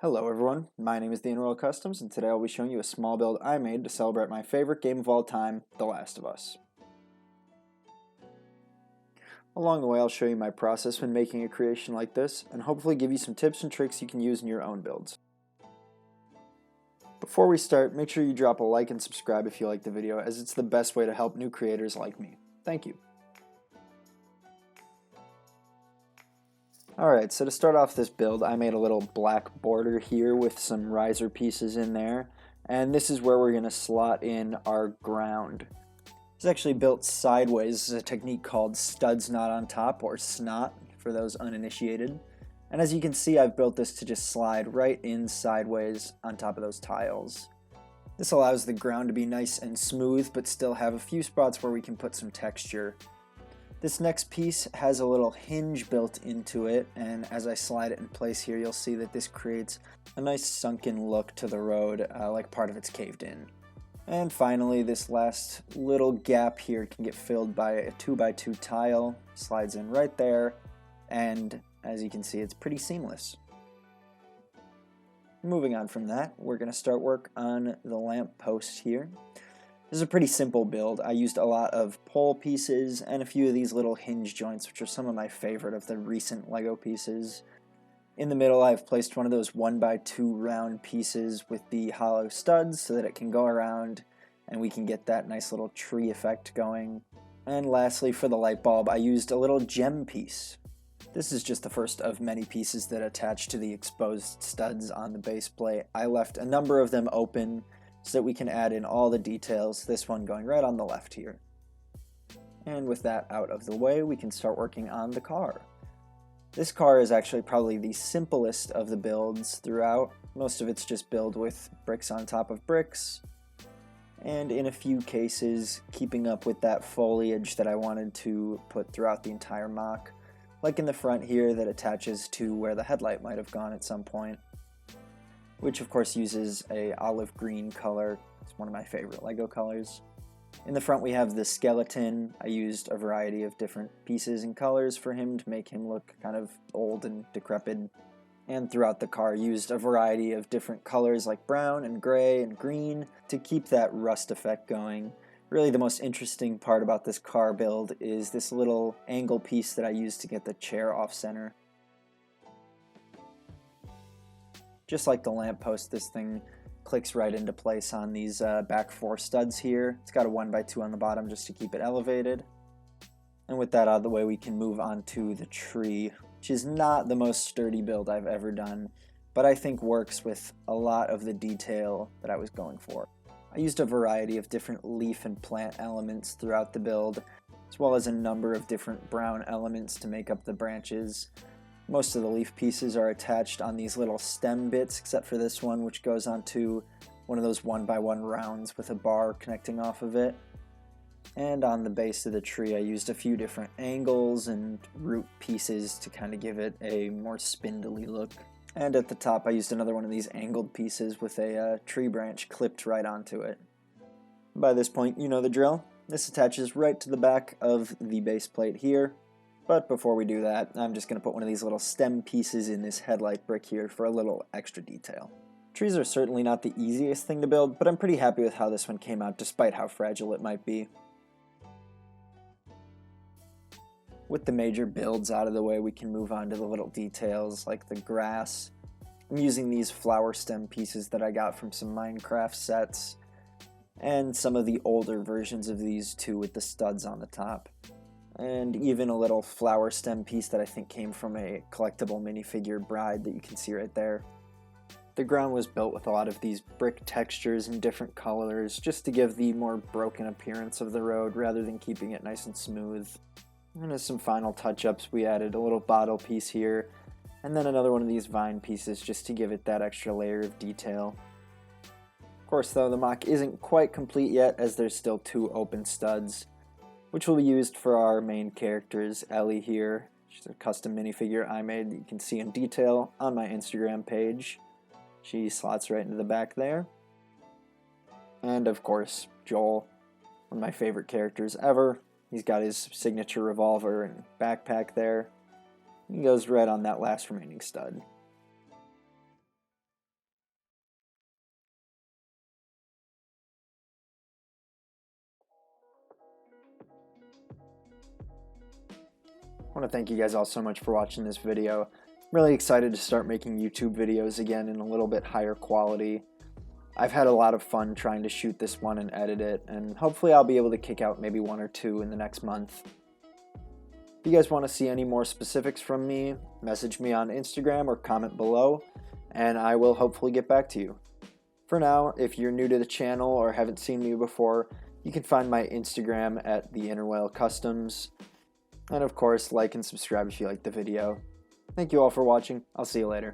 Hello everyone, my name is Dan Royal Customs, and today I'll be showing you a small build I made to celebrate my favorite game of all time, The Last of Us. Along the way I'll show you my process when making a creation like this, and hopefully give you some tips and tricks you can use in your own builds. Before we start, make sure you drop a like and subscribe if you like the video, as it's the best way to help new creators like me. Thank you. Alright, so to start off this build, I made a little black border here with some riser pieces in there, and this is where we're going to slot in our ground. It's actually built sideways. It's a technique called studs not on top, or snot for those uninitiated. And as you can see, I've built this to just slide right in sideways on top of those tiles. This allows the ground to be nice and smooth, but still have a few spots where we can put some texture. This next piece has a little hinge built into it, and as I slide it in place here, you'll see that this creates a nice sunken look to the road, like part of it's caved in. And finally, this last little gap here can get filled by a 2x2 tile, slides in right there, and as you can see, it's pretty seamless. Moving on from that, we're going to start work on the lamp post here. This is a pretty simple build. I used a lot of pole pieces and a few of these little hinge joints, which are some of my favorite of the recent Lego pieces. In the middle, I've placed one of those 1x2 round pieces with the hollow studs so that it can go around and we can get that nice little tree effect going. And lastly, for the light bulb, I used a little gem piece. This is just the first of many pieces that attach to the exposed studs on the base plate. I left a number of them open so that we can add in all the details, this one going right on the left here. And with that out of the way, we can start working on the car. This car is actually probably the simplest of the builds throughout. Most of it's just built with bricks on top of bricks, and in a few cases keeping up with that foliage that I wanted to put throughout the entire MOC, like in the front here that attaches to where the headlight might have gone at some point, which of course uses a olive green color. It's one of my favorite Lego colors. In the front we have the skeleton. I used a variety of different pieces and colors for him to make him look kind of old and decrepit. And throughout the car used a variety of different colors like brown and gray and green to keep that rust effect going. Really the most interesting part about this car build is this little angle piece that I used to get the chair off center. Just like the lamppost, this thing clicks right into place on these back 4 studs here. It's got a 1x2 on the bottom just to keep it elevated. And with that out of the way, we can move on to the tree, which is not the most sturdy build I've ever done, but I think works with a lot of the detail that I was going for. I used a variety of different leaf and plant elements throughout the build, as well as a number of different brown elements to make up the branches. Most of the leaf pieces are attached on these little stem bits, except for this one, which goes onto one of those 1x1 rounds with a bar connecting off of it. And on the base of the tree I used a few different angles and root pieces to kind of give it a more spindly look. And at the top I used another one of these angled pieces with a tree branch clipped right onto it. By this point you know the drill. This attaches right to the back of the base plate here. But before we do that, I'm just going to put one of these little stem pieces in this headlight brick here for a little extra detail. Trees are certainly not the easiest thing to build, but I'm pretty happy with how this one came out despite how fragile it might be. With the major builds out of the way, we can move on to the little details like the grass. I'm using these flower stem pieces that I got from some Minecraft sets, and some of the older versions of these too with the studs on the top. And even a little flower stem piece that I think came from a collectible minifigure bride that you can see right there. The ground was built with a lot of these brick textures in different colors just to give the more broken appearance of the road rather than keeping it nice and smooth. And as some final touch-ups, we added a little bottle piece here and then another one of these vine pieces just to give it that extra layer of detail. Of course though, the MOC isn't quite complete yet as there's still 2 open studs, which will be used for our main characters, Ellie here. She's a custom minifigure I made that you can see in detail on my Instagram page. She slots right into the back there. And of course, Joel, one of my favorite characters ever. He's got his signature revolver and backpack there. He goes right on that last remaining stud. I want to thank you guys all so much for watching this video. I'm really excited to start making YouTube videos again in a little bit higher quality. I've had a lot of fun trying to shoot this one and edit it, and hopefully I'll be able to kick out maybe 1 or 2 in the next month. If you guys want to see any more specifics from me, message me on Instagram or comment below, and I will hopefully get back to you. For now, if you're new to the channel or haven't seen me before, you can find my Instagram at theinnerwhalecustoms. And of course, like and subscribe if you liked the video. Thank you all for watching. I'll see you later.